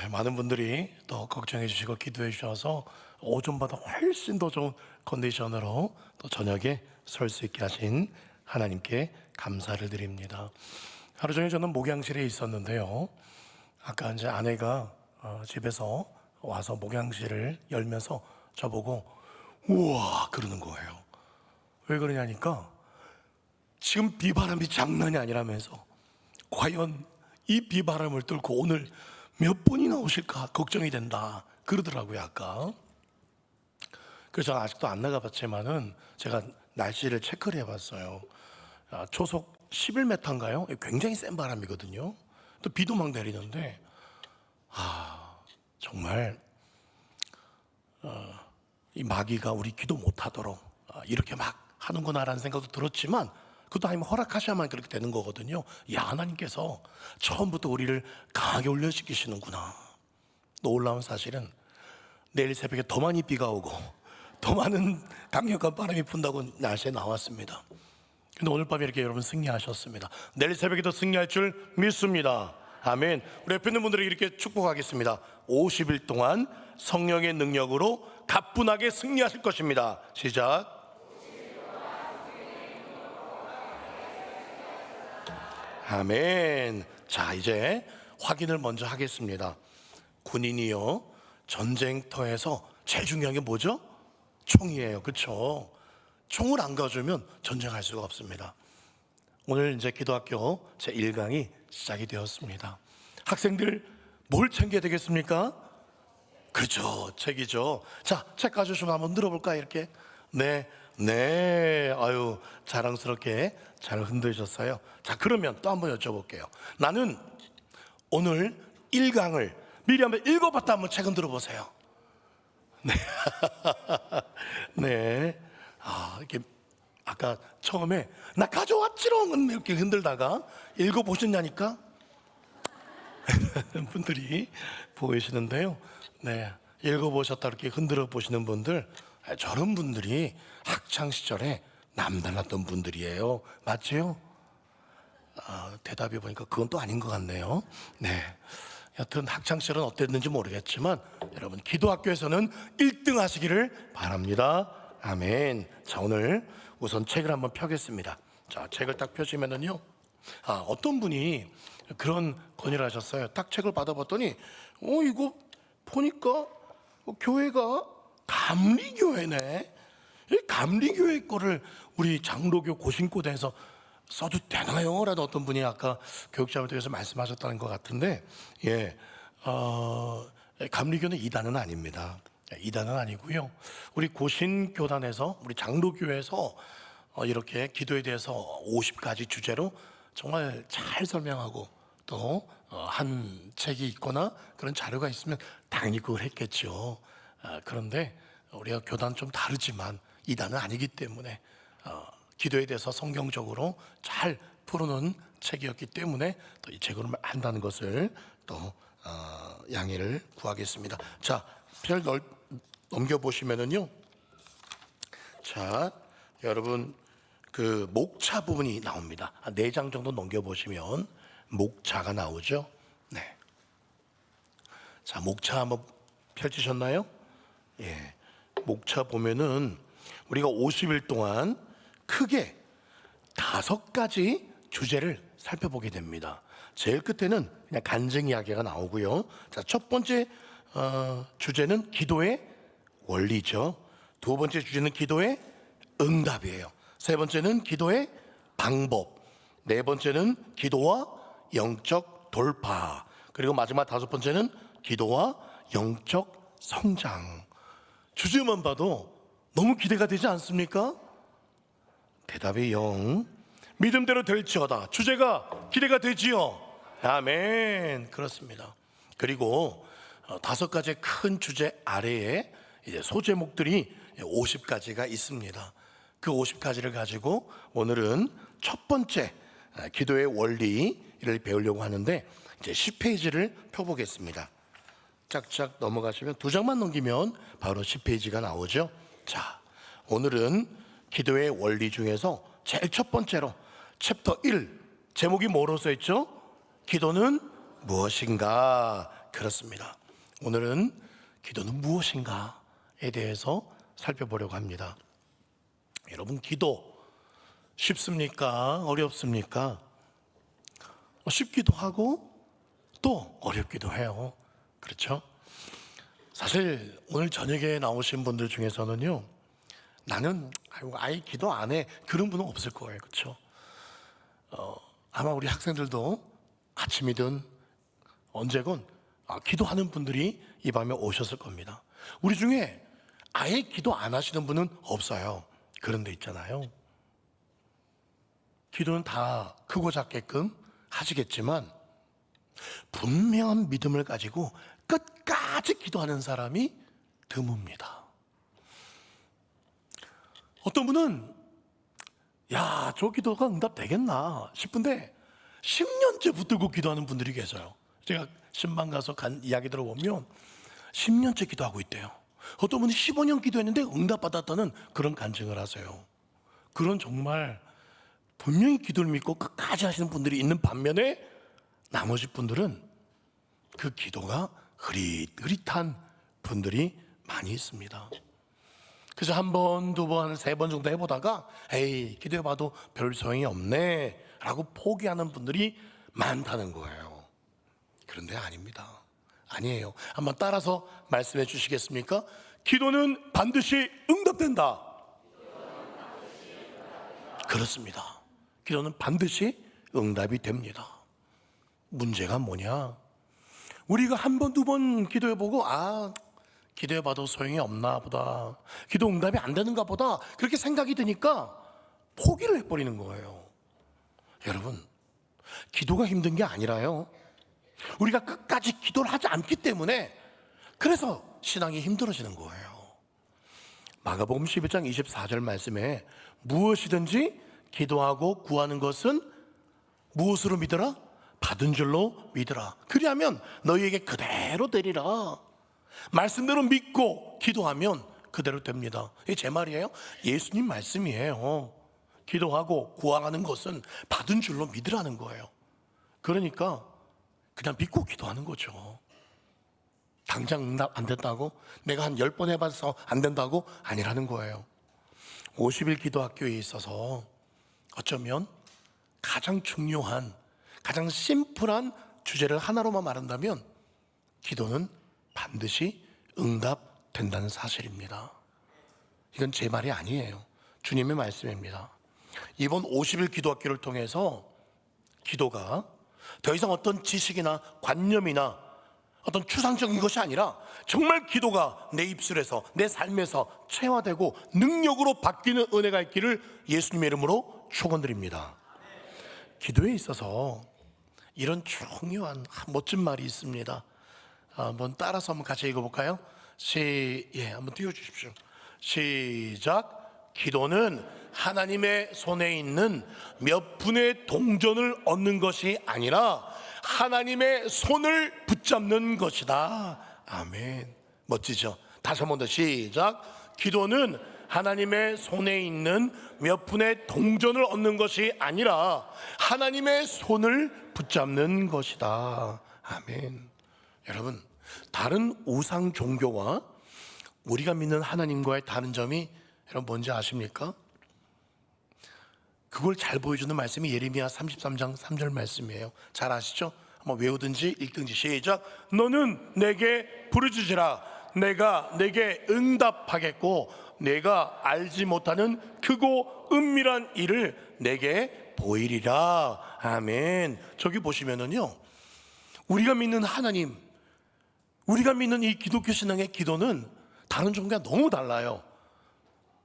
많은 분들이 또 걱정해 주시고 기도해 주셔서 오전보다 훨씬 더 좋은 컨디션으로 또 저녁에 설 수 있게 하신 하나님께 감사를 드립니다. 하루 종일 저는 목양실에 있었는데요. 아까 이제 아내가 집에서 와서 목양실을 열면서 저보고 우와 그러는 거예요. 왜 그러냐니까 지금 비바람이 장난이 아니라면서 과연 이 비바람을 뚫고 오늘 몇 분이나 오실까 걱정이 된다 그러더라고요. 아까 그래서 저는 아직도 안 나가봤지만은 제가 날씨를 체크를 해봤어요. 초속 11m인가요? 굉장히 센 바람이거든요. 또 비도 막 내리는데 정말 이 마귀가 우리 기도 못하도록 이렇게 막 하는구나라는 생각도 들었지만 그것도 하나님 허락하셔야만 그렇게 되는 거거든요. 야, 하나님께서 처음부터 우리를 강하게 훈련시키시는구나. 놀라운 사실은 내일 새벽에 더 많이 비가 오고 더 많은 강력한 바람이 분다고 날씨에 나왔습니다. 근데 오늘 밤에 이렇게 여러분 승리하셨습니다. 내일 새벽에도 승리할 줄 믿습니다. 아멘. 우리 옆에 있는 분들에게 이렇게 축복하겠습니다. 50일 동안 성령의 능력으로 가뿐하게 승리하실 것입니다. 시작. 아멘. 자, 이제 확인을 먼저 하겠습니다. 군인이요, 전쟁터에서 제일 중요한 게 뭐죠? 총이에요. 그렇죠? 총을 안 가져오면 전쟁할 수가 없습니다. 오늘 이제 기도학교 제1강이 시작이 되었습니다. 학생들 뭘 챙겨야 되겠습니까? 그렇죠, 책이죠. 자, 책 가져오시면 한번 들어볼까요? 이렇게. 네, 아유 자랑스럽게 잘 흔드셨어요. 자, 그러면 또 한번 여쭤볼게요. 나는 오늘 1강을 미리 한번 읽어봤다 한번 책은 들어보세요. 네, 네. 이렇게 아까 처음에 나 가져왔지롱 이렇게 흔들다가 읽어보셨냐니까 분들이 보이시는데요. 네, 읽어보셨다 이렇게 흔들어 보시는 분들, 저런 분들이 학창시절에 남달랐던 분들이에요. 맞지요? 대답해 보니까 그건 또 아닌 것 같네요. 네, 여튼 학창시절은 어땠는지 모르겠지만 여러분 기도학교에서는 1등 하시기를 바랍니다. 아멘. 자, 오늘 우선 책을 한번 펴겠습니다. 자, 책을 딱 펴시면은요, 어떤 분이 그런 건의를 하셨어요. 딱 책을 받아봤더니 이거 보니까 교회가 감리교회네. 이 감리교회 거를 우리 장로교 고신고대에서 써도 되나요? 라는 어떤 분이 아까 교육자분들께서 말씀하셨다는 것 같은데, 예, 감리교는 이단은 아닙니다. 이단은 아니고요. 우리 고신교단에서 우리 장로교회에서 이렇게 기도에 대해서 50가지 주제로 정말 잘 설명하고 또 한 책이 있거나 그런 자료가 있으면 당연히 그걸 했겠죠. 그런데 우리가 교단은 좀 다르지만 이단은 아니기 때문에 기도에 대해서 성경적으로 잘 풀어놓은 책이었기 때문에 또 이 책으로 한다는 것을 또 양해를 구하겠습니다. 자, 별 넘겨보시면은요, 자, 여러분 그 목차 부분이 나옵니다. 4장 정도 넘겨보시면 목차가 나오죠. 네. 자, 목차 한번 펼치셨나요? 예. 목차 보면은 우리가 50일 동안 크게 5가지 주제를 살펴보게 됩니다. 제일 끝에는 그냥 간증 이야기가 나오고요. 자, 첫 번째 주제는 기도의 원리죠. 두 번째 주제는 기도의 응답이에요. 세 번째는 기도의 방법. 네 번째는 기도와 영적 돌파. 그리고 마지막 5번째는 기도와 영적 성장. 주제만 봐도 너무 기대가 되지 않습니까? 대답이 영. 믿음대로 될지어다. 주제가 기대가 되지요. 아멘. 그렇습니다. 그리고 5가지의 큰 주제 아래에 이제 소제목들이 50가지가 있습니다. 그 50가지를 가지고 오늘은 첫 번째 기도의 원리를 배우려고 하는데, 이제 10페이지를 펴보겠습니다. 짝짝 넘어가시면 2장만 넘기면 바로 10페이지가 나오죠. 자, 오늘은 기도의 원리 중에서 제일 첫 번째로 챕터 1, 제목이 뭐로 써있죠? 기도는 무엇인가? 그렇습니다. 오늘은 기도는 무엇인가에 대해서 살펴보려고 합니다. 여러분, 기도 쉽습니까? 어렵습니까? 쉽기도 하고 또 어렵기도 해요. 그렇죠? 사실 오늘 저녁에 나오신 분들 중에서는요, 나는 아예 기도 안 해, 그런 분은 없을 거예요. 그렇죠? 아마 우리 학생들도 아침이든 언제건 기도하는 분들이 이 밤에 오셨을 겁니다. 우리 중에 아예 기도 안 하시는 분은 없어요. 그런 데 있잖아요. 기도는 다 크고 작게끔 하시겠지만 분명한 믿음을 가지고 끝까지 기도하는 사람이 드뭅니다. 어떤 분은 야, 저 기도가 응답되겠나 싶은데 10년째 붙들고 기도하는 분들이 계세요. 제가 신방 가서 이야기 들어보면 10년째 기도하고 있대요. 어떤 분이 15년 기도했는데 응답받았다는 그런 간증을 하세요. 그런 정말 분명히 기도를 믿고 끝까지 하시는 분들이 있는 반면에 나머지 분들은 그 기도가 흐릿흐릿한 분들이 많이 있습니다. 그래서 한 번, 두 번, 세 번 정도 해보다가 에이, 기도해봐도 별 소용이 없네 라고 포기하는 분들이 많다는 거예요. 그런데 아닙니다. 아니에요. 한번 따라서 말씀해 주시겠습니까? 기도는 반드시 응답된다. 그렇습니다. 기도는 반드시 응답이 됩니다. 문제가 뭐냐? 우리가 한 번, 두 번 기도해보고 기도해봐도 소용이 없나 보다, 기도 응답이 안 되는가 보다, 그렇게 생각이 드니까 포기를 해버리는 거예요. 여러분, 기도가 힘든 게 아니라요, 우리가 끝까지 기도를 하지 않기 때문에 그래서 신앙이 힘들어지는 거예요. 마가복음 11장 24절 말씀에 무엇이든지 기도하고 구하는 것은 무엇으로 믿어라? 받은 줄로 믿어라. 그리하면 너희에게 그대로 되리라. 말씀대로 믿고 기도하면 그대로 됩니다. 이게 제 말이에요? 예수님 말씀이에요. 기도하고 구하는 것은 받은 줄로 믿으라는 거예요. 그러니까 그냥 믿고 기도하는 거죠. 당장 응답 안 됐다고? 내가 한 10번 해봐서 안 된다고? 아니라는 거예요. 50일 기도학교에 있어서 어쩌면 가장 중요한, 가장 심플한 주제를 하나로만 말한다면 기도는 반드시 응답된다는 사실입니다. 이건 제 말이 아니에요. 주님의 말씀입니다. 이번 50일 기도학교를 통해서 기도가 더 이상 어떤 지식이나 관념이나 어떤 추상적인 것이 아니라 정말 기도가 내 입술에서, 내 삶에서 체화되고 능력으로 바뀌는 은혜가 있기를 예수님의 이름으로 축원드립니다. 기도에 있어서 이런 중요한 멋진 말이 있습니다. 한번 따라서 한번 같이 읽어볼까요? 한번 띄워주십시오. 시작. 기도는 하나님의 손에 있는 몇 분의 동전을 얻는 것이 아니라 하나님의 손을 붙잡는 것이다. 아멘. 멋지죠? 다시 한 번 더 시작. 기도는 하나님의 손에 있는 몇 푼의 동전을 얻는 것이 아니라 하나님의 손을 붙잡는 것이다. 아멘. 여러분, 다른 우상 종교와 우리가 믿는 하나님과의 다른 점이 여러분 뭔지 아십니까? 그걸 잘 보여주는 말씀이 예레미야 33장 3절 말씀이에요. 잘 아시죠? 한번 외우든지 읽든지 시작. 너는 내게 부르짖으라. 내가 내게 응답하겠고 내가 알지 못하는 크고 은밀한 일을 내게 보이리라. 아멘. 저기 보시면은요, 우리가 믿는 하나님, 우리가 믿는 이 기독교 신앙의 기도는 다른 종교가 너무 달라요.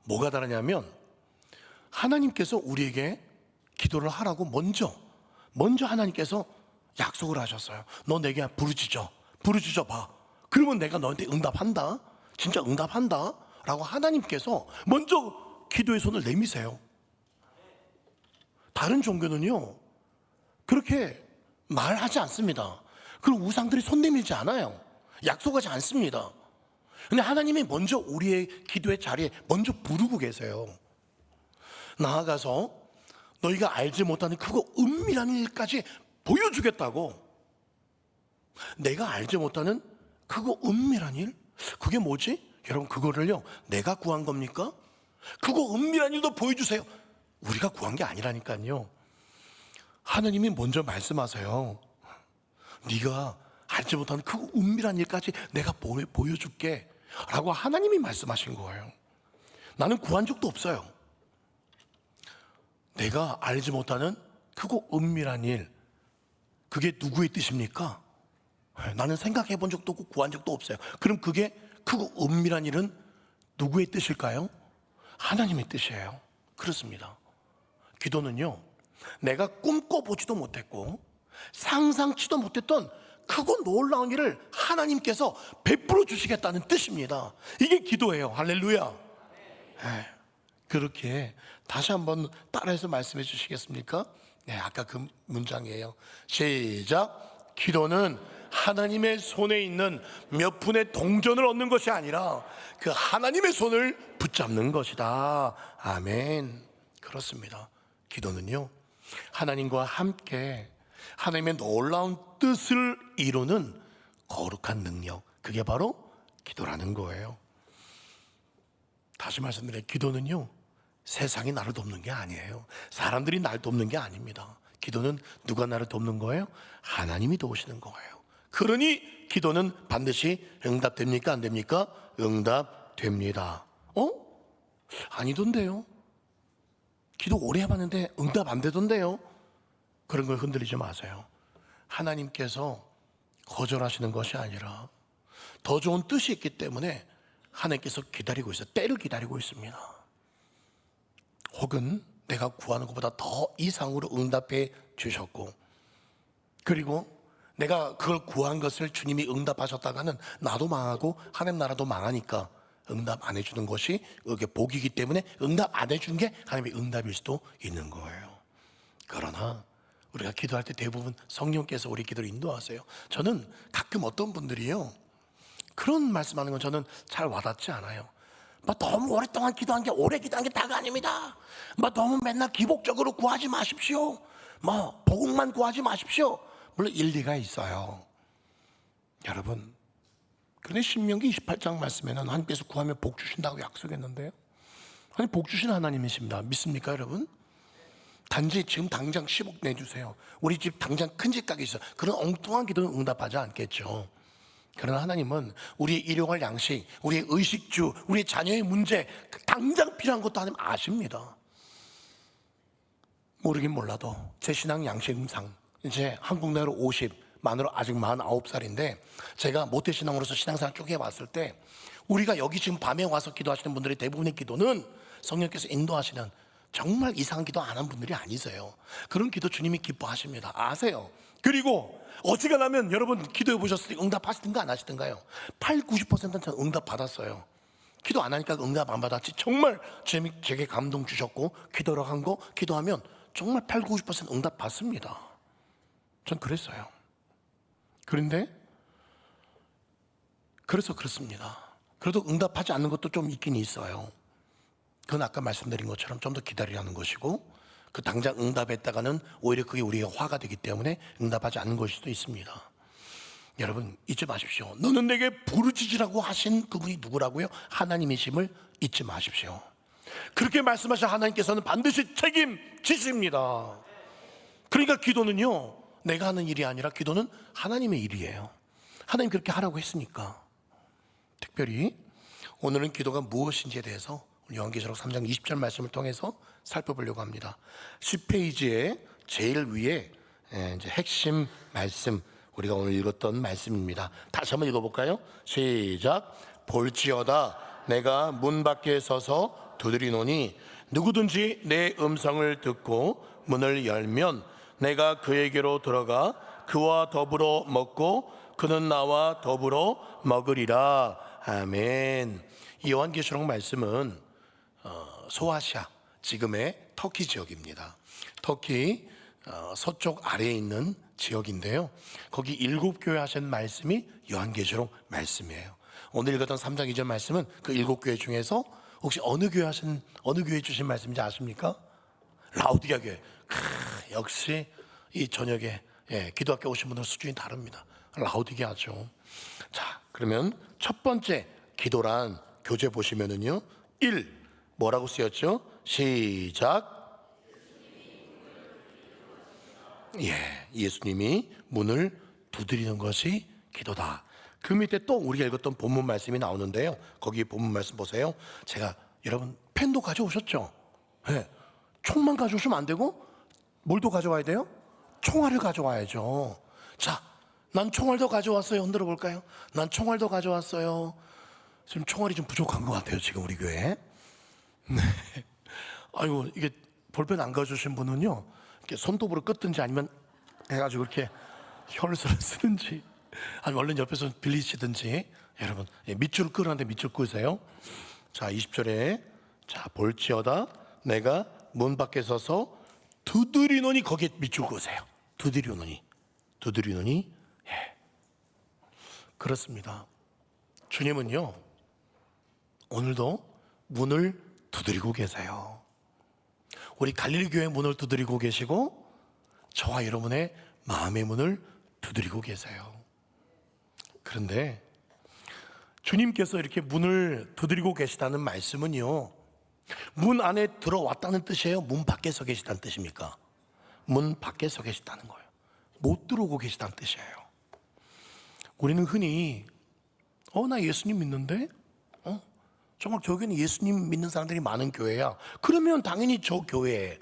뭐가 다르냐면 하나님께서 우리에게 기도를 하라고 먼저 하나님께서 약속을 하셨어요. 너 내게 부르짖어 봐. 그러면 내가 너한테 응답한다. 진짜 응답한다 라고 하나님께서 먼저 기도의 손을 내미세요. 다른 종교는요 그렇게 말하지 않습니다. 그리고 우상들이 손 내밀지 않아요. 약속하지 않습니다. 근데 하나님이 먼저 우리의 기도의 자리에 먼저 부르고 계세요. 나아가서 너희가 알지 못하는 크고 은밀한 일까지 보여주겠다고 내가 알지 못하는 그거 은밀한 일? 그게 뭐지? 여러분, 그거를요 내가 구한 겁니까? 그거 은밀한 일도 보여주세요. 우리가 구한 게 아니라니까요. 하나님이 먼저 말씀하세요. 네가 알지 못하는 그 은밀한 일까지 내가 보여줄게 라고 하나님이 말씀하신 거예요. 나는 구한 적도 없어요. 내가 알지 못하는 그거 은밀한 일, 그게 누구의 뜻입니까? 나는 생각해 본 적도 없고 구한 적도 없어요. 그럼 그게 그거 은밀한 일은 누구의 뜻일까요? 하나님의 뜻이에요. 그렇습니다. 기도는요 내가 꿈꿔보지도 못했고 상상치도 못했던 크고 놀라운 일을 하나님께서 베풀어 주시겠다는 뜻입니다. 이게 기도예요. 할렐루야. 그렇게 다시 한번 따라해서 말씀해 주시겠습니까? 네, 아까 그 문장이에요. 시작. 기도는 하나님의 손에 있는 몇 푼의 동전을 얻는 것이 아니라 그 하나님의 손을 붙잡는 것이다. 아멘. 그렇습니다. 기도는요 하나님과 함께 하나님의 놀라운 뜻을 이루는 거룩한 능력, 그게 바로 기도라는 거예요. 다시 말씀드려요. 기도는요 세상이 나를 돕는 게 아니에요. 사람들이 나를 돕는 게 아닙니다. 기도는 누가 나를 돕는 거예요? 하나님이 도우시는 거예요. 그러니 기도는 반드시 응답됩니까? 안 됩니까? 응답됩니다. 아니던데요. 기도 오래 해봤는데 응답 안 되던데요. 그런 걸 흔들리지 마세요. 하나님께서 거절하시는 것이 아니라 더 좋은 뜻이 있기 때문에 하나님께서 기다리고 있어요. 때를 기다리고 있습니다. 혹은 내가 구하는 것보다 더 이상으로 응답해 주셨고, 그리고 내가 그걸 구한 것을 주님이 응답하셨다가는 나도 망하고 하나님 나라도 망하니까 응답 안 해주는 것이 그게 복이기 때문에 응답 안 해주는 게 하나님의 응답일 수도 있는 거예요. 그러나 우리가 기도할 때 대부분 성령께서 우리 기도를 인도하세요. 저는 가끔 어떤 분들이요 그런 말씀하는 건 저는 잘 와닿지 않아요. 너무 오랫동안 기도한 게, 오래 기도한 게 다가 아닙니다. 너무 맨날 기복적으로 구하지 마십시오. 복음만 구하지 마십시오. 물론 일리가 있어요. 여러분, 그런데 신명기 28장 말씀에는 하나님께서 구하면 복 주신다고 약속했는데요. 하나님 복 주신 하나님이십니다. 믿습니까 여러분? 단지 지금 당장 10억 내주세요. 우리 집 당장 큰 집 가게 있어. 그런 엉뚱한 기도는 응답하지 않겠죠. 그러나 하나님은 우리의 일용할 양식, 우리의 의식주, 우리의 자녀의 문제, 당장 필요한 것도 하나님 아십니다. 모르긴 몰라도 제 신앙 양식상 이제 한국 나이로 50, 만으로 아직 49살인데 제가 모태신앙으로서 신앙생활 쭉 해봤을 때 우리가 여기 지금 밤에 와서 기도하시는 분들의 대부분의 기도는 성령께서 인도하시는 정말 이상한 기도 안 한 분들이 아니세요. 그런 기도 주님이 기뻐하십니다. 아세요. 그리고 어지간하면 여러분 기도해 보셨을 때 응답하시든가 안 하시든가요? 80~90%는 저는 응답 받았어요. 기도 안 하니까 응답 안 받았지. 정말 제게 감동 주셨고 기도를 한 거 기도하면 정말 80~90% 응답 받습니다. 전 그랬어요. 그런데 그래서 그렇습니다. 그래도 응답하지 않는 것도 좀 있긴 있어요. 그건 아까 말씀드린 것처럼 좀 더 기다리라는 것이고, 그 당장 응답했다가는 오히려 그게 우리가 화가 되기 때문에 응답하지 않는 것일 수도 있습니다. 여러분 잊지 마십시오. 너는 내게 부르짖으라고 하신 그분이 누구라고요? 하나님이심을 잊지 마십시오. 그렇게 말씀하신 하나님께서는 반드시 책임지십니다. 그러니까 기도는요 내가 하는 일이 아니라 기도는 하나님의 일이에요. 하나님 그렇게 하라고 했으니까. 특별히 오늘은 기도가 무엇인지에 대해서 요한계시록 3장 20절 말씀을 통해서 살펴보려고 합니다. 10페이지에 제일 위에 이제 핵심 말씀, 우리가 오늘 읽었던 말씀입니다. 다시 한번 읽어볼까요? 시작. 볼지어다 내가 문 밖에 서서 두드리노니 누구든지 내 음성을 듣고 문을 열면 내가 그에게로 들어가 그와 더불어 먹고 그는 나와 더불어 먹으리라. 아멘. 이 요한계시록 말씀은 소아시아, 지금의 터키 지역입니다. 터키 서쪽 아래에 있는 지역인데요. 거기 7교회 하신 말씀이 요한계시록 말씀이에요. 오늘 읽었던 3장 2절 말씀은 그 7교회 중에서 혹시 어느 교회 주신 말씀인지 아십니까? 라오디게아 교회. 역시 이 저녁에 기도학교 오신 분들 수준이 다릅니다. 라오디게아죠. 자, 그러면 첫 번째 기도란 교재 보시면은요, 1 뭐라고 쓰였죠? 시작. 예, 예수님이 문을 두드리는 것이 기도다. 그 밑에 또 우리가 읽었던 본문 말씀이 나오는데요. 거기 본문 말씀 보세요. 제가 여러분 펜도 가져오셨죠? 예, 총만 가져오시면 안 되고 뭘 또 가져와야 돼요? 총알을 가져와야죠. 자, 난 총알도 가져왔어요. 흔들어 볼까요? 난 총알도 가져왔어요. 지금 총알이 좀 부족한 것 같아요. 지금 우리 교회. 네. 아이고, 이게 볼펜 안 가져오신 분은요, 이렇게 손톱으로 끄든지 아니면 해가지고 이렇게 혈서를 쓰든지 아니면 얼른 옆에서 빌리시든지. 여러분, 밑줄 끄라는데 밑줄 끄세요. 자, 20절에 자, 볼지어다 내가 문 밖에 서서 두드리노니, 거기에 밑줄 그으세요. 두드리노니. 예, 그렇습니다. 주님은요, 오늘도 문을 두드리고 계세요. 우리 갈릴리 교회 문을 두드리고 계시고 저와 여러분의 마음의 문을 두드리고 계세요. 그런데 주님께서 이렇게 문을 두드리고 계시다는 말씀은요, 문 안에 들어왔다는 뜻이에요? 문 밖에 서 계시다는 뜻입니까? 문 밖에 서 계시다는 거예요. 못 들어오고 계시다는 뜻이에요. 우리는 흔히 나 예수님 믿는데? 정말 교회는 예수님 믿는 사람들이 많은 교회야. 그러면 당연히 저 교회에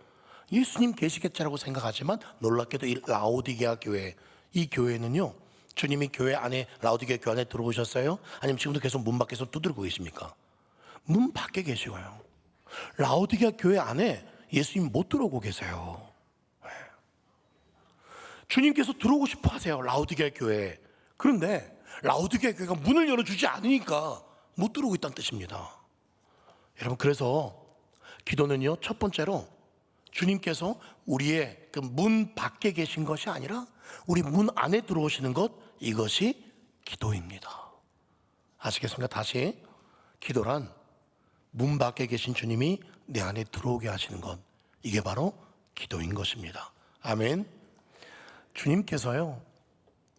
예수님 계시겠지라고 생각하지만 놀랍게도 이 라오디게아 교회, 이 교회는요, 주님이 교회 안에, 라오디게아 교회 안에 들어오셨어요? 아니면 지금도 계속 문 밖에서 두드리고 계십니까? 문 밖에 계시고요. 라오디게아 교회 안에 예수님 못 들어오고 계세요. 주님께서 들어오고 싶어 하세요, 라오디게아 교회에. 그런데 라오디게아 교회가 문을 열어주지 않으니까 못 들어오고 있다는 뜻입니다. 여러분, 그래서 기도는요, 첫 번째로 주님께서 우리의 그 문 밖에 계신 것이 아니라 우리 문 안에 들어오시는 것, 이것이 기도입니다. 아시겠습니까? 다시, 기도란 문 밖에 계신 주님이 내 안에 들어오게 하시는 것, 이게 바로 기도인 것입니다. 아멘. 주님께서요,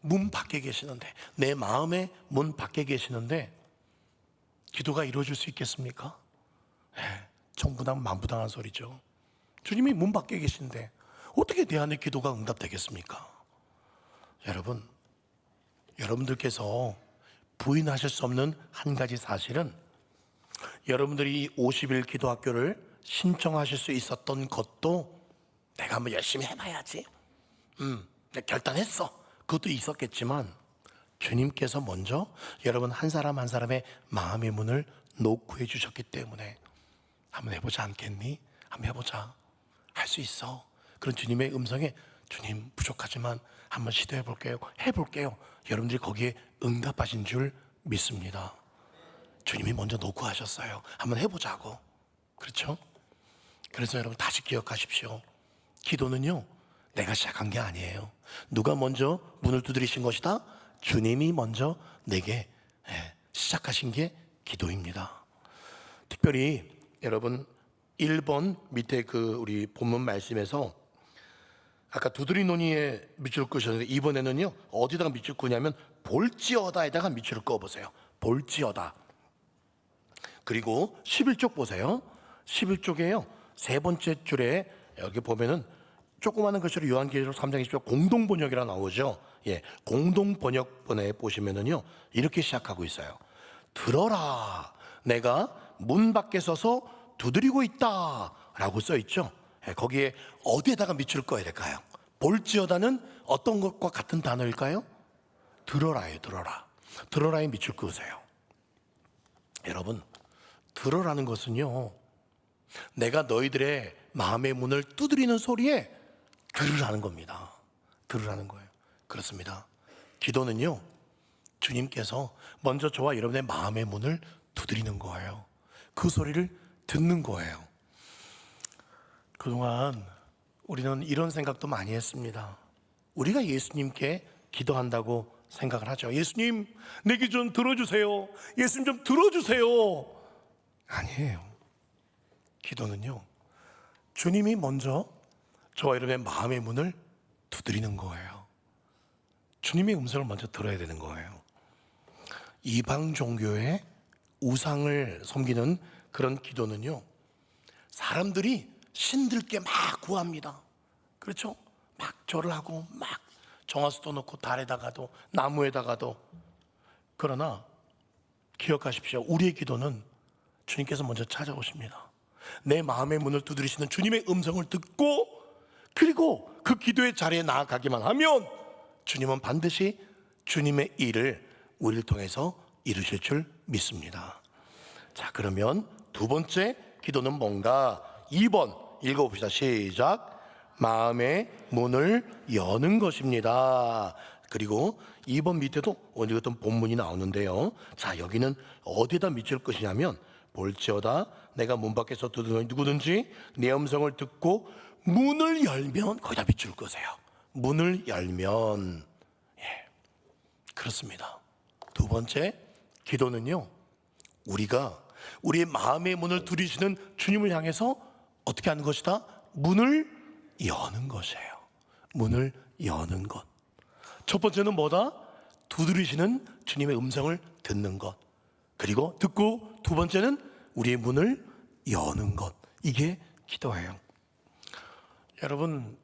문 밖에 계시는데, 내 마음의 문 밖에 계시는데 기도가 이루어질 수 있겠습니까? 천부당 만부당한 소리죠. 주님이 문 밖에 계신데 어떻게 내 안에 기도가 응답되겠습니까? 여러분, 여러분들께서 부인하실 수 없는 한 가지 사실은, 여러분들이 50일 기도학교를 신청하실 수 있었던 것도 내가 한번 열심히 해봐야지, 내가 결단했어, 그것도 있었겠지만 주님께서 먼저 여러분 한 사람 한 사람의 마음의 문을 노크해 주셨기 때문에 한번 해보지 않겠니? 한번 해보자, 할 수 있어. 그런 주님의 음성에, 주님 부족하지만 한번 시도해 볼게요, 해볼게요. 여러분들이 거기에 응답하신 줄 믿습니다. 주님이 먼저 노크하셨어요. 한번 해보자고. 그렇죠? 그래서 여러분 다시 기억하십시오. 기도는요, 내가 시작한 게 아니에요. 누가 먼저 문을 두드리신 것이다? 주님이 먼저 내게 시작하신 게 기도입니다. 특별히 여러분 1번 밑에 그 우리 본문 말씀에서 아까 두드리노니에 밑줄을 끄셨는데, 이번에는요 어디다가 밑줄 끄냐면 볼지어다에다가 밑줄을 꺼보세요. 볼지어다. 그리고 11쪽 보세요. 11쪽에요 세 번째 줄에 여기 보면은 조그마한 글씨로 요한계시록 3장 20절 공동번역이라 나오죠. 예, 공동번역본에 보시면은요 이렇게 시작하고 있어요. 들어라, 내가 문 밖에 서서 두드리고 있다 라고 써 있죠. 예, 거기에 어디에다가 밑줄을 꺼야 될까요? 볼지어다는 어떤 것과 같은 단어일까요? 들어라예요. 들어라에 밑줄 그으세요. 여러분, 들어라는 것은요, 내가 너희들의 마음의 문을 두드리는 소리에 들으라는 겁니다. 들으라는 거예요. 그렇습니다. 기도는요, 주님께서 먼저 저와 여러분의 마음의 문을 두드리는 거예요. 그 소리를 듣는 거예요. 그동안 우리는 이런 생각도 많이 했습니다. 우리가 예수님께 기도한다고 생각을 하죠. 예수님, 내게 좀 들어주세요. 예수님 좀 들어주세요. 아니에요. 기도는요, 주님이 먼저 저와 여러분의 마음의 문을 두드리는 거예요. 주님의 음성을 먼저 들어야 되는 거예요. 이방 종교의 우상을 섬기는 그런 기도는요, 사람들이 신들께 막 구합니다. 그렇죠? 막 절을 하고 막 정화수도 놓고 달에다가도 나무에다가도. 그러나 기억하십시오. 우리의 기도는 주님께서 먼저 찾아오십니다. 내 마음의 문을 두드리시는 주님의 음성을 듣고, 그리고 그 기도의 자리에 나아가기만 하면 주님은 반드시 주님의 일을 우리를 통해서 이루실 줄 믿습니다. 자, 그러면 두 번째 기도는 뭔가? 2번 읽어봅시다. 시작. 마음의 문을 여는 것입니다. 그리고 2번 밑에도 오늘 어떤 본문이 나오는데요. 자, 여기는 어디에다 밑줄 것이냐면, 볼지어다 내가 문 밖에서 두드리는 누구든지 내 음성을 듣고 문을 열면, 거기다 밑줄 거세요. 문을 열면. 예, 그렇습니다. 두 번째 기도는요, 우리가 우리의 마음의 문을 두드리시는 주님을 향해서 어떻게 하는 것이다? 문을 여는 것이에요. 문을 여는 것. 첫 번째는 뭐다? 두드리시는 주님의 음성을 듣는 것. 그리고 듣고 두 번째는 우리의 문을 여는 것. 이게 기도예요.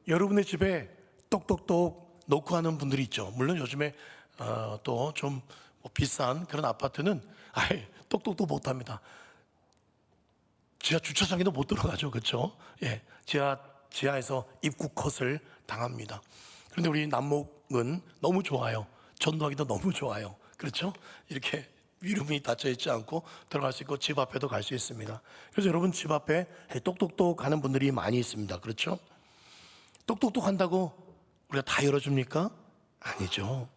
여러분의 집에 똑똑똑 놓고 하는 분들이 있죠. 물론 요즘에 또 좀 비싼 그런 아파트는 아예 똑똑똑 못합니다. 지하 주차장에도 못 들어가죠, 그렇죠? 예, 지하에서 입구 컷을 당합니다. 그런데 우리 남목은 너무 좋아요. 전도하기도 너무 좋아요. 그렇죠? 이렇게 위름이 닫혀 있지 않고 들어갈 수 있고 집 앞에도 갈 수 있습니다. 그래서 여러분 집 앞에 똑똑똑 하는 분들이 많이 있습니다. 그렇죠? 똑똑똑 한다고 우리가 다 열어줍니까? 아니죠.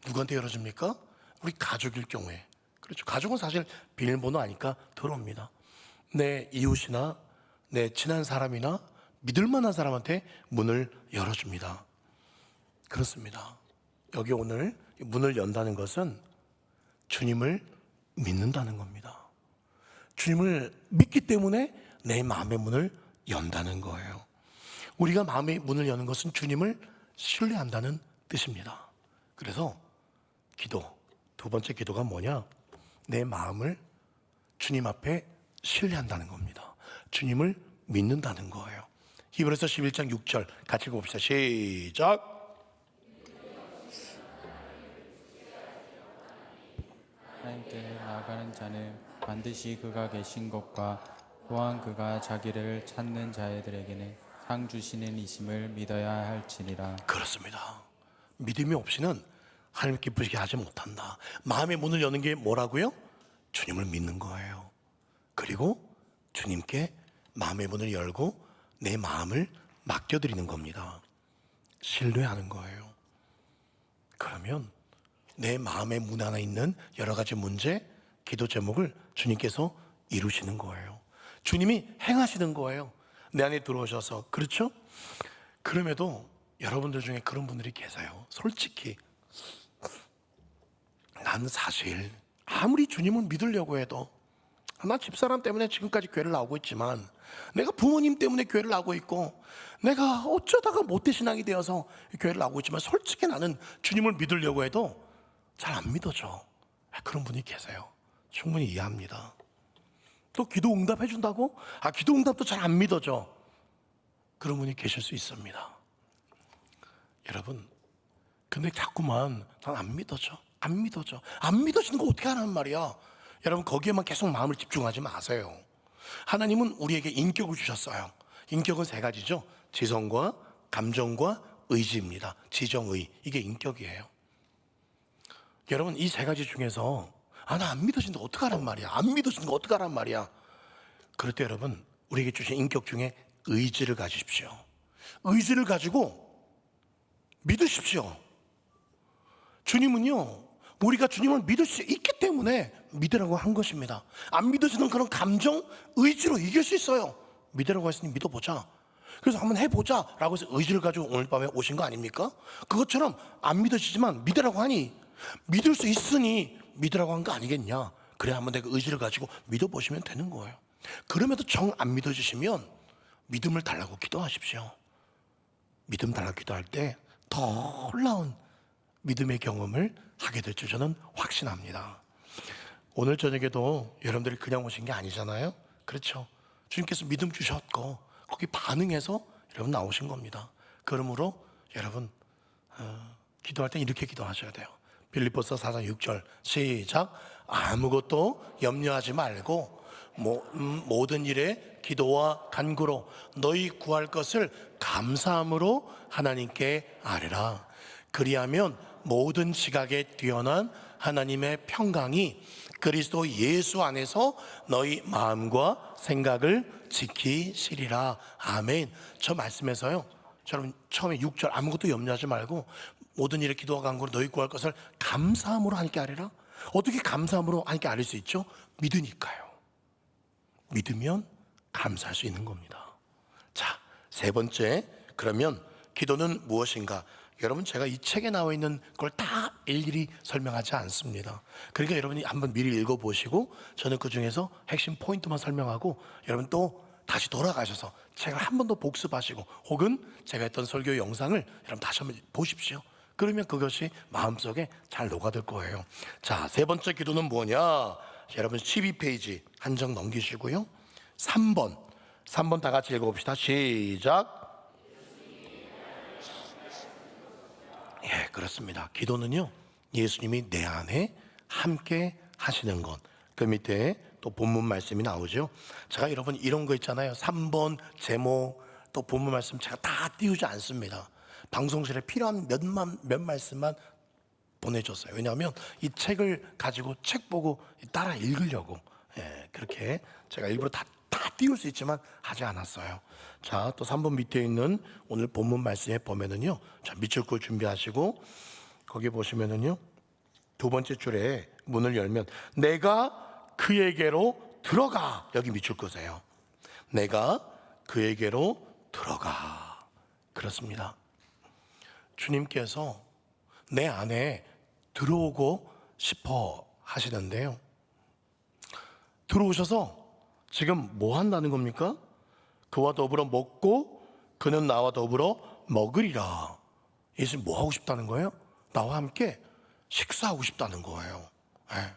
누구한테 열어줍니까? 우리 가족일 경우에. 그렇죠. 가족은 사실 비밀번호 아니까 들어옵니다. 내 이웃이나 내 친한 사람이나 믿을 만한 사람한테 문을 열어줍니다. 그렇습니다. 여기 오늘 문을 연다는 것은 주님을 믿는다는 겁니다. 주님을 믿기 때문에 내 마음의 문을 연다는 거예요. 우리가 마음의 문을 여는 것은 주님을 신뢰한다는 뜻입니다. 그래서 두 번째 기도가 뭐냐? 내 마음을 주님 앞에 신뢰한다는 겁니다. 주님을 믿는다는 거예요. 히브리서 11장 6절 같이 읽어봅시다. 시작. 하나님께 나아가는 자는 반드시 그가 계신 것과 또한 그가 자기를 찾는 자들에게는 상 주시는 이심을 믿어야 할지니라. 그렇습니다. 믿음이 없이는 하나님 기쁘시게 하지 못한다. 마음의 문을 여는 게 뭐라고요? 주님을 믿는 거예요. 그리고 주님께 마음의 문을 열고 내 마음을 맡겨드리는 겁니다. 신뢰하는 거예요. 그러면 내 마음의 문 안에 있는 여러 가지 문제, 기도 제목을 주님께서 이루시는 거예요. 주님이 행하시는 거예요. 내 안에 들어오셔서. 그렇죠? 그럼에도 여러분들 중에 그런 분들이 계세요. 솔직히 난 사실 아무리 주님을 믿으려고 해도, 나 집사람 때문에 지금까지 교회를 나오고 있지만, 내가 부모님 때문에 교회를 나오고 있고, 내가 어쩌다가 모태신앙이 되어서 교회를 나오고 있지만, 솔직히 나는 주님을 믿으려고 해도 잘 안 믿어져. 그런 분이 계세요. 충분히 이해합니다. 또 기도 응답해 준다고? 기도 응답도 잘 안 믿어져. 그런 분이 계실 수 있습니다. 여러분, 근데 자꾸만 난 안 믿어져. 안 믿어지는 거 어떻게 하라는 말이야? 여러분, 거기에만 계속 마음을 집중하지 마세요. 하나님은 우리에게 인격을 주셨어요. 인격은 세 가지죠. 지성과 감정과 의지입니다. 지정의, 이게 인격이에요. 여러분, 이 세 가지 중에서 나 안 믿어진다 어떡하란 말이야? 안 믿어지는 거 어떡하란 말이야? 그럴 때 여러분, 우리에게 주신 인격 중에 의지를 가지십시오. 의지를 가지고 믿으십시오. 주님은요, 우리가 주님을 믿을 수 있기 때문에 믿으라고 한 것입니다. 안 믿어지는 그런 감정, 의지로 이길 수 있어요. 믿으라고 했으니 믿어보자. 그래서 한번 해보자 라고 해서 의지를 가지고 오늘 밤에 오신 거 아닙니까? 그것처럼 안 믿어지지만 믿으라고 하니, 믿을 수 있으니 믿으라고 한 거 아니겠냐? 그래, 한번 내가 의지를 가지고 믿어보시면 되는 거예요. 그럼에도 정 안 믿어지시면 믿음을 달라고 기도하십시오. 믿음 달라고 기도할 때 더 놀라운 믿음의 경험을 하게 될 줄 저는 확신합니다. 오늘 저녁에도 여러분들이 그냥 오신 게 아니잖아요. 그렇죠? 주님께서 믿음 주셨고 거기 반응해서 여러분 나오신 겁니다. 그러므로 여러분 기도할 땐 이렇게 기도하셔야 돼요. 빌립보서 4장 6절 시작. 아무것도 염려하지 말고 모든 일에 기도와 간구로 너희 구할 것을 감사함으로 하나님께 아뢰라. 그리하면 모든 지각에 뛰어난 하나님의 평강이 그리스도 예수 안에서 너희 마음과 생각을 지키시리라. 아멘. 저 말씀에서요, 여러분 처음에 6절 아무것도 염려하지 말고 모든 일에 기도와 간구로 너희 구할 것을 감사함으로 하나님께 아뢰라. 어떻게 감사함으로 하나님께 아뢰 수 있죠? 믿으니까요. 믿으면 감사할 수 있는 겁니다. 자, 세 번째, 그러면 기도는 무엇인가? 여러분 제가 이 책에 나와 있는 걸 다 일일이 설명하지 않습니다. 그러니까 여러분이 한번 미리 읽어보시고 저는 그 중에서 핵심 포인트만 설명하고 여러분 또 다시 돌아가셔서 책을 한 번 더 복습하시고 혹은 제가 했던 설교 영상을 여러분 다시 한번 보십시오. 그러면 그것이 마음속에 잘 녹아들 거예요. 자, 세 번째 기도는 뭐냐? 여러분 12페이지 한 장 넘기시고요. 3번 다 같이 읽어봅시다. 시작. 예, 그렇습니다. 기도는요, 예수님이 내 안에 함께 하시는 것. 그 밑에 또 본문 말씀이 나오죠. 제가 여러분 이런 거 있잖아요. 3번 제목 또 본문 말씀 제가 다 띄우지 않습니다. 방송실에 필요한 몇 말씀만 보내줬어요. 왜냐하면 이 책을 가지고 책 보고 따라 읽으려고. 예, 그렇게 제가 일부러 다 띄울 수 있지만 하지 않았어요. 자, 또 3번 밑에 있는 오늘 본문 말씀에 보면은요, 자, 밑줄 걸 준비하시고 거기 보시면은요, 두 번째 줄에 문을 열면 내가 그에게로 들어가. 여기 밑줄 끄세요. 내가 그에게로 들어가. 그렇습니다. 주님께서 내 안에 들어오고 싶어 하시는데요, 들어오셔서 지금 뭐 한다는 겁니까? 그와 더불어 먹고 그는 나와 더불어 먹으리라. 예수님 뭐 하고 싶다는 거예요? 나와 함께 식사하고 싶다는 거예요. 네.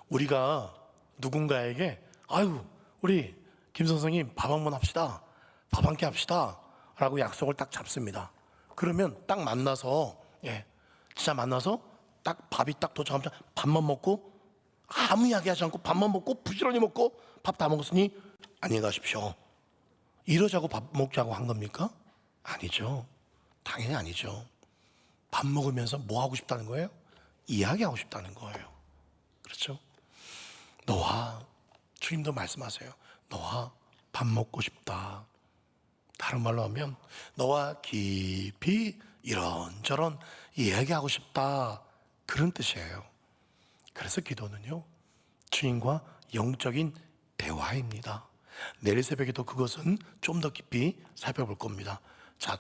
우리가 누군가에게 아유 우리 김 선생님 밥 한번 합시다, 밥 한 끼 합시다 라고 약속을 딱 잡습니다. 그러면 딱 만나서 진짜 만나서 딱 밥이 딱 도착하면 밥만 먹고 아무 이야기하지 않고 밥만 먹고 부지런히 먹고 밥 다 먹었으니 안녕히 가십시오 이러자고 밥 먹자고 한 겁니까? 아니죠. 당연히 아니죠. 밥 먹으면서 뭐 하고 싶다는 거예요? 이야기하고 싶다는 거예요. 그렇죠? 너와 주님도 말씀하세요. 너와 밥 먹고 싶다. 다른 말로 하면 너와 깊이 이런저런 이야기하고 싶다. 그런 뜻이에요. 그래서 기도는요, 주님과 영적인 대화입니다. 내일 새벽에도 그것은 좀 더 깊이 살펴볼 겁니다. 자,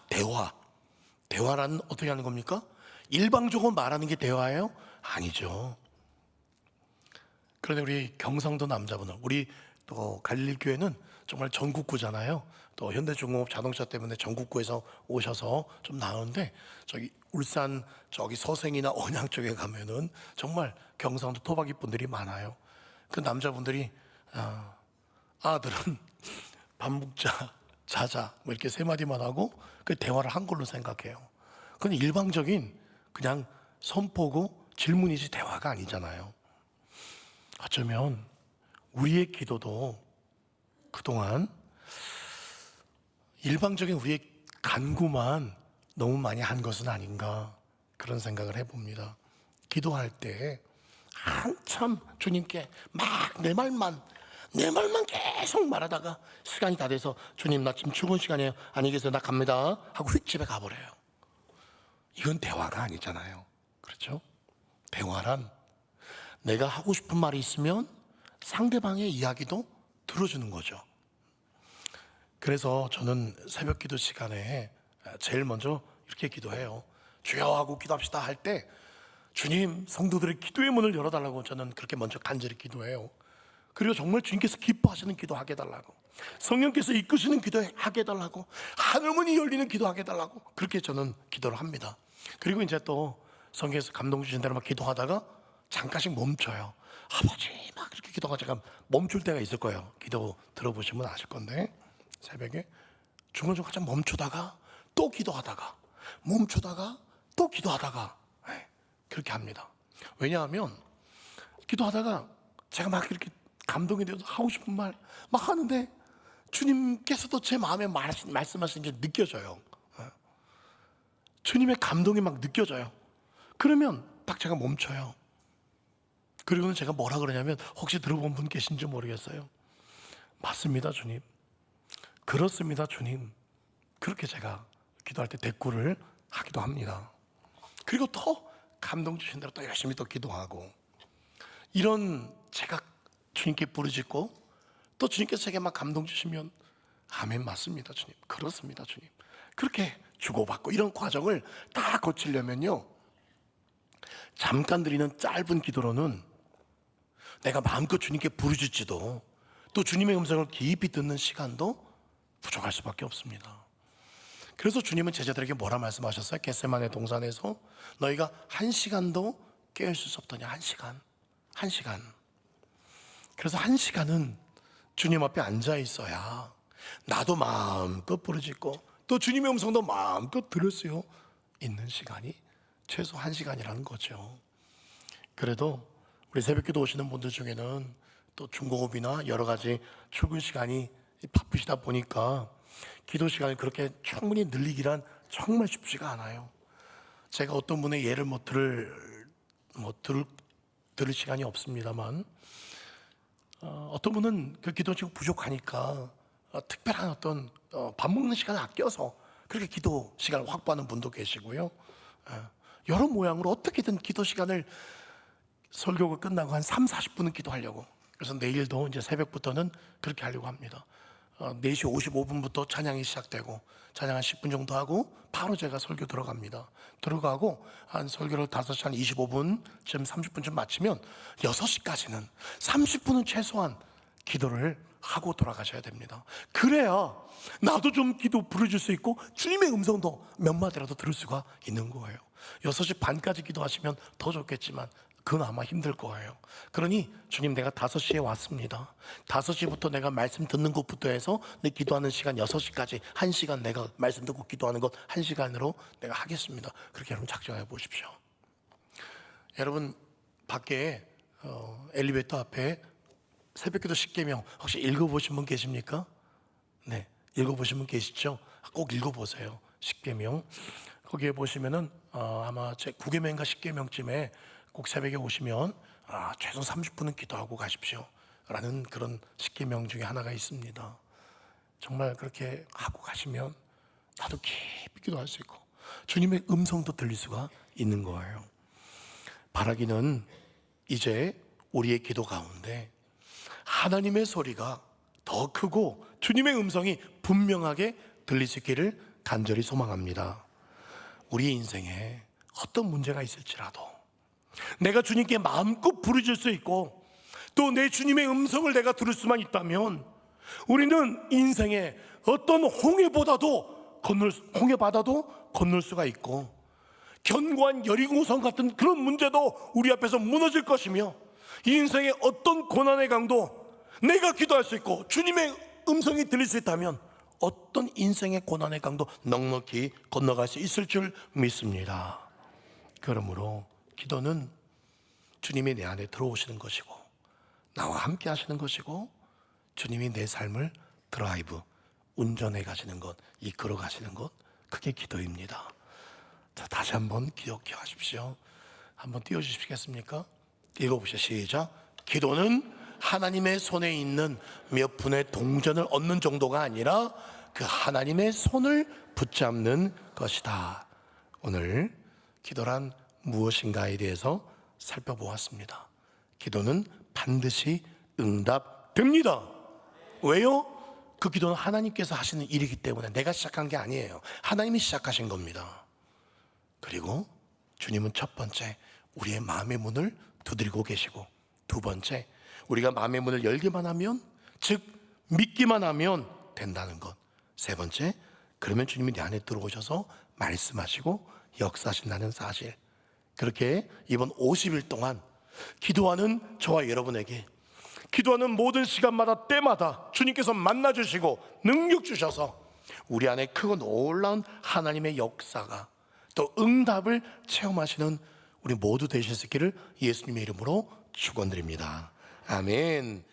대화란 어떻게 하는 겁니까? 일방적으로 말하는 게 대화예요? 아니죠. 그런데 우리 경상도 남자분들, 우리 또 갈릴교회는 정말 전국구잖아요. 또 현대중공업 자동차 때문에 전국구에서 오셔서 좀 나오는데 저기 울산 저기 서생이나 언양 쪽에 가면은 정말 경상도 토박이 분들이 많아요. 그 남자분들이 아들은 밥 먹자, 자자 뭐 이렇게 세 마디만 하고 그 대화를 한 걸로 생각해요. 그건 일방적인 그냥 선포고 질문이지 대화가 아니잖아요. 어쩌면 우리의 기도도 그동안 일방적인 우리의 간구만 너무 많이 한 것은 아닌가 그런 생각을 해봅니다. 기도할 때 한참 주님께 막 내 말만 계속 말하다가 시간이 다 돼서 주님 나 지금 출근 시간이에요. 안녕히 계세요. 나 갑니다 하고 휙 집에 가버려요. 이건 대화가 아니잖아요. 그렇죠? 대화란 내가 하고 싶은 말이 있으면 상대방의 이야기도 들어주는 거죠. 그래서 저는 새벽 기도 시간에 제일 먼저 이렇게 기도해요. 주여 하고 기도합시다 할 때 주님 성도들의 기도의 문을 열어달라고 저는 그렇게 먼저 간절히 기도해요. 그리고 정말 주님께서 기뻐하시는 기도하게 해달라고, 성령께서 이끄시는 기도하게 해달라고, 하늘문이 열리는 기도하게 해달라고 그렇게 저는 기도를 합니다. 그리고 이제 또 성경에서 감동 주신 대로 막 기도하다가 잠깐씩 멈춰요. 아버지 막 그렇게 기도가 잠깐 멈출 때가 있을 거예요. 기도 들어보시면 아실 건데 새벽에 중간중간 잠깐 멈추다가 또 기도하다가 멈추다가 또 기도하다가 그렇게 합니다. 왜냐하면 기도하다가 제가 막 이렇게 감동이 되어서 하고 싶은 말 막 하는데 주님께서도 제 마음에 말씀하시는 게 느껴져요. 주님의 감동이 막 느껴져요. 그러면 딱 제가 멈춰요. 그리고는 제가 뭐라 그러냐면, 혹시 들어본 분 계신지 모르겠어요. 맞습니다, 주님. 그렇습니다, 주님. 그렇게 제가 기도할 때 대꾸를 하기도 합니다. 그리고 더 감동 주신 대로 또 열심히 또 기도하고, 이런 제가 주님께 부르짖고 또 주님께서 제게 막 감동 주시면 아멘, 맞습니다, 주님. 그렇습니다, 주님. 그렇게 주고받고 이런 과정을 다 거치려면요, 잠깐 드리는 짧은 기도로는 내가 마음껏 주님께 부르짖지도 또 주님의 음성을 깊이 듣는 시간도 부족할 수밖에 없습니다. 그래서 주님은 제자들에게 뭐라 말씀하셨어요? 겟세마네 동산에서 너희가 1시간도 깨어있을 수 없더냐. 1시간. 그래서 1시간은 주님 앞에 앉아 있어야 나도 마음껏 부르짖고 또 주님의 음성도 마음껏 들을 수 있는 시간이 최소 1시간이라는 거죠. 그래도 우리 새벽기도 오시는 분들 중에는 또 중공업이나 여러 가지 출근 시간이 바쁘시다 보니까 기도 시간을 그렇게 충분히 늘리기란 정말 쉽지가 않아요. 제가 어떤 분의 예를 들을 시간이 없습니다만, 어떤 분은 그 기도 지금 부족하니까 특별한 어떤 밥 먹는 시간을 아껴서 그렇게 기도 시간을 확보하는 분도 계시고요. 여러 모양으로 어떻게든 기도 시간을 설교가 끝나고 한 30-40분은 기도하려고, 그래서 내일도 이제 새벽부터는 그렇게 하려고 합니다. 4시 55분부터 찬양이 시작되고 찬양 한 10분 정도 하고 바로 제가 설교 들어가고 한 설교를 5시 한 25분쯤 30분쯤 마치면 6시까지는 30분은 최소한 기도를 하고 돌아가셔야 됩니다. 그래야 나도 좀 기도 부르줄 수 있고 주님의 음성도 몇 마디라도 들을 수가 있는 거예요. 6시 반까지 기도하시면 더 좋겠지만 그건 아마 힘들 거예요. 그러니 주님, 내가 5시에 왔습니다. 5시부터 내가 말씀 듣는 것부터 해서 내 기도하는 시간 6시까지 1시간 내가 말씀 듣고 기도하는 것 1시간으로 내가 하겠습니다. 그렇게 여러분 작정해 보십시오. 여러분 밖에 엘리베이터 앞에 새벽기도 십계명 혹시 읽어보신 분 계십니까? 네, 읽어보신 분 계시죠? 꼭 읽어보세요. 십계명 거기에 보시면은 아마 제 9계명인가 10계명쯤에 꼭 새벽에 오시면 최소 30분은 기도하고 가십시오 라는 그런 십계명 중에 하나가 있습니다. 정말 그렇게 하고 가시면 나도 깊이 기도할 수 있고 주님의 음성도 들릴 수가 있는 거예요. 바라기는 이제 우리의 기도 가운데 하나님의 소리가 더 크고 주님의 음성이 분명하게 들릴 수 있기를 간절히 소망합니다. 우리 인생에 어떤 문제가 있을지라도 내가 주님께 마음껏 부르짖을 수 있고 또 내 주님의 음성을 내가 들을 수만 있다면 우리는 인생에 어떤 홍해바다도 건널 수가 있고 견고한 여리고성 같은 그런 문제도 우리 앞에서 무너질 것이며 이 인생의 어떤 고난의 강도 내가 기도할 수 있고 주님의 음성이 들릴 수 있다면 어떤 인생의 고난의 강도 넉넉히 건너갈 수 있을 줄 믿습니다. 그러므로 기도는 주님이 내 안에 들어오시는 것이고 나와 함께 하시는 것이고 주님이 내 삶을 드라이브, 운전해 가시는 것, 이끌어 가시는 것, 그게 기도입니다. 자, 다시 한번 기억해 하십시오. 한번 띄워주시겠습니까? 읽어보시죠. 시작. 기도는 하나님의 손에 있는 몇 분의 동전을 얻는 정도가 아니라 그 하나님의 손을 붙잡는 것이다. 오늘 기도란 무엇인가에 대해서 살펴보았습니다. 기도는 반드시 응답됩니다. 왜요? 그 기도는 하나님께서 하시는 일이기 때문에 내가 시작한 게 아니에요. 하나님이 시작하신 겁니다. 그리고 주님은 첫 번째 우리의 마음의 문을 두드리고 계시고, 두 번째 우리가 마음의 문을 열기만 하면, 즉 믿기만 하면 된다는 것, 세 번째 그러면 주님이 내 안에 들어오셔서 말씀하시고 역사하신다는 사실, 그렇게 이번 50일 동안 기도하는 저와 여러분에게, 기도하는 모든 시간마다 때마다 주님께서 만나주시고 능력 주셔서 우리 안에 크고 놀라운 하나님의 역사가, 또 응답을 체험하시는 우리 모두 되실 수 있기를 예수님의 이름으로 축원드립니다. 아멘.